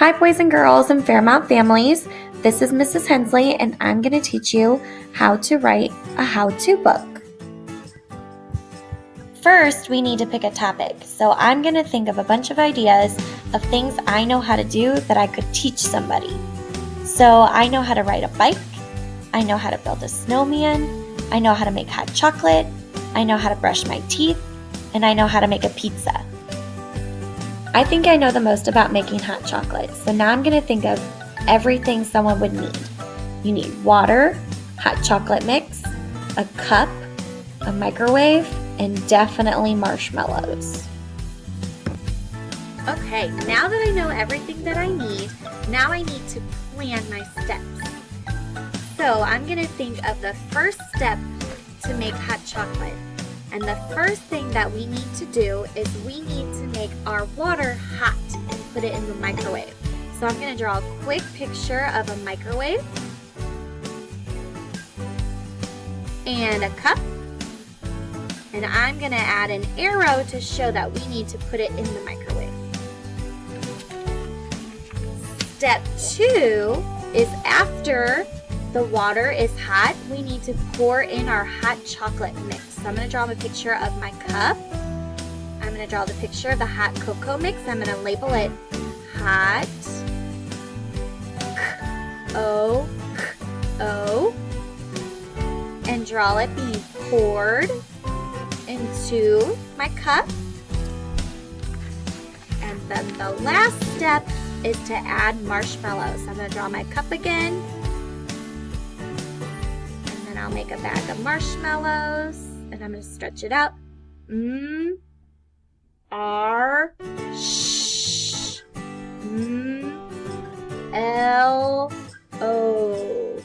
Hi, boys and girls and Fairmount families. This is Mrs. Hensley, and I'm going to teach you how to write a how-to book. First, we need to pick a topic. So I'm going to think of a bunch of ideas of things I know how to do that I could teach somebody. So I know how to ride a bike. I know how to build a snowman. I know how to make hot chocolate. I know how to brush my teeth. And I know how to make a pizza. I think I know the most about making hot chocolate, so now I'm going to think of everything someone would need. You need water, hot chocolate mix, a cup, a microwave, and definitely marshmallows. Okay, now that I know everything that I need, now I need to plan my steps. So I'm going to think of the first step to make hot chocolate. And the first thing that we need to do is we need to make our water hot and put it in the microwave. So I'm going to draw a quick picture of a microwave and a cup. And I'm going to add an arrow to show that we need to put it in the microwave. Step 2 is after the water is hot, we need to pour in our hot chocolate mix. So I'm going to draw a picture of my cup. I'm going to draw the picture of the hot cocoa mix. I'm going to label it hot O and draw it being poured into my cup. And then the last step is to add marshmallows. I'm going to draw my cup again. I'll make a bag of marshmallows and I'm going to stretch it out. R sh L O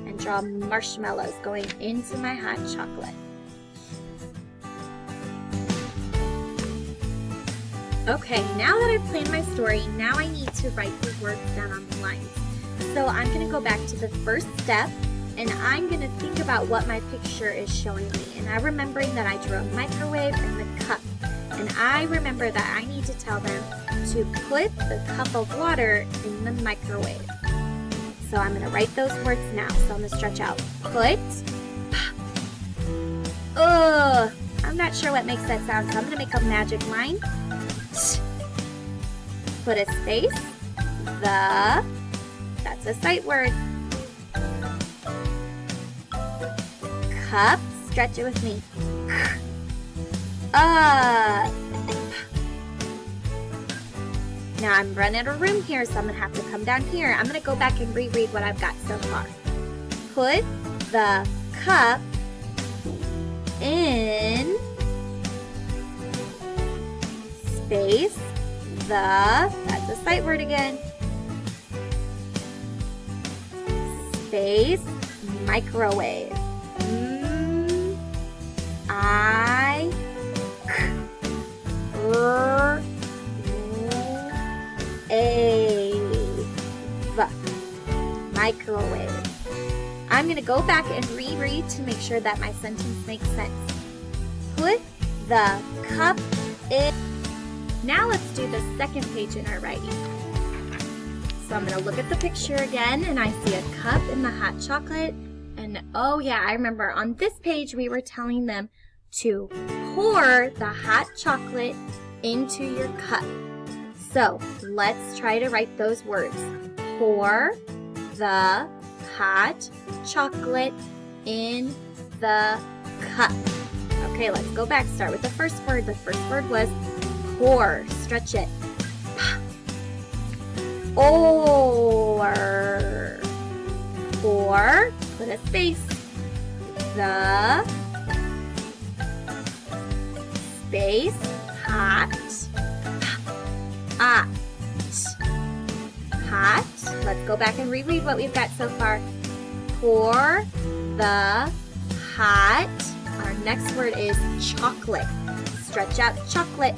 and draw marshmallows going into my hot chocolate. Okay, now that I've planned my story, now I need to write the words down on the lines. So I'm going to go back to the first step and I'm going to think about what my picture is showing me. And I'm remembering that I drew a microwave and the cup. And I remember that I need to tell them to put the cup of water in the microwave. So I'm going to write those words now. So I'm going to stretch out put. I'm not sure what makes that sound, so I'm going to make a magic line. Put a space. That's a sight word. Cup, stretch it with me. Now I'm running out of room here, so I'm going to have to come down here. I'm going to go back and reread what I've got so far. Put the cup in space that's a sight word again. Space microwave. Microwave. I'm going to go back and reread to make sure that my sentence makes sense. Put the cup in. Now let's do the second page in our writing. So I'm going to look at the picture again and I see a cup in the hot chocolate. And oh yeah, I remember on this page we were telling them to pour the hot chocolate into your cup. So let's try to write those words. Pour the hot chocolate in the cup. Okay, let's go back. Start with the first word. The first word was pour. Stretch it. Or. Pour. Put a space. The space hot. Hot. Let's go back and reread what we've got so far. Pour the hot. Our next word is chocolate. Stretch out chocolate.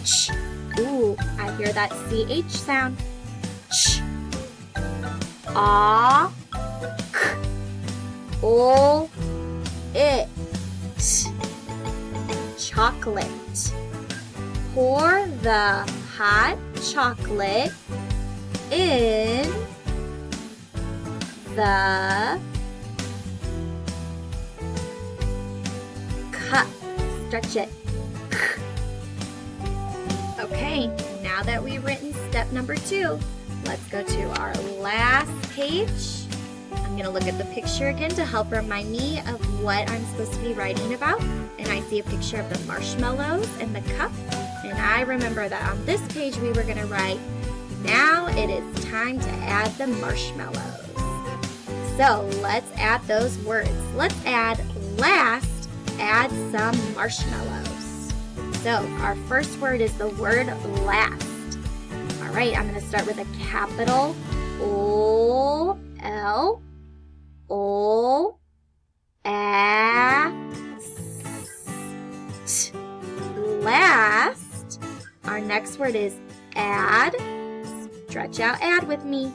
Ch. Ooh, I hear that CH sound. Ch. Ah. K. O. It. Chocolate. Pour the hot chocolate in the cup. Stretch it. Okay, now that we've written step number 2, let's go to our last page. I'm going to look at the picture again to help remind me of what I'm supposed to be writing about. And I see a picture of the marshmallows and the cup. And I remember that on this page we were going to write, now it is time to add the marshmallows. So let's add those words. Let's add last, add some marshmallows. So our first word is the word last. All right, I'm going to start with a capital O, L, O, A, S, last. Our next word is add. Stretch out add with me.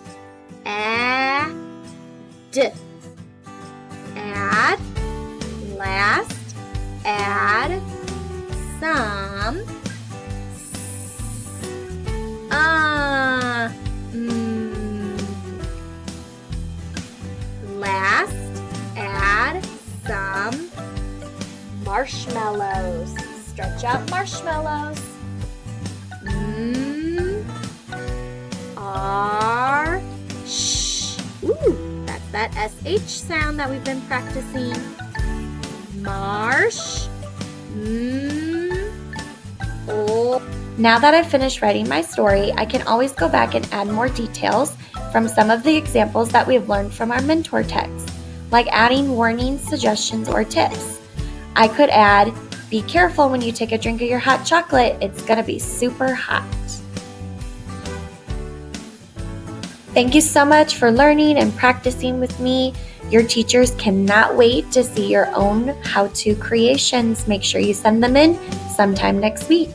Add. Add. Last. Add. Some. Last, add some marshmallows. Stretch out marshmallows. R, sh. Ooh, that's that SH sound that we've been practicing. Marsh. Oh. Now that I've finished writing my story, I can always go back and add more details from some of the examples that we've learned from our mentor text, like adding warnings, suggestions, or tips. I could add, be careful when you take a drink of your hot chocolate, it's going to be super hot. Thank you so much for learning and practicing with me. Your teachers cannot wait to see your own how-to creations. Make sure you send them in sometime next week.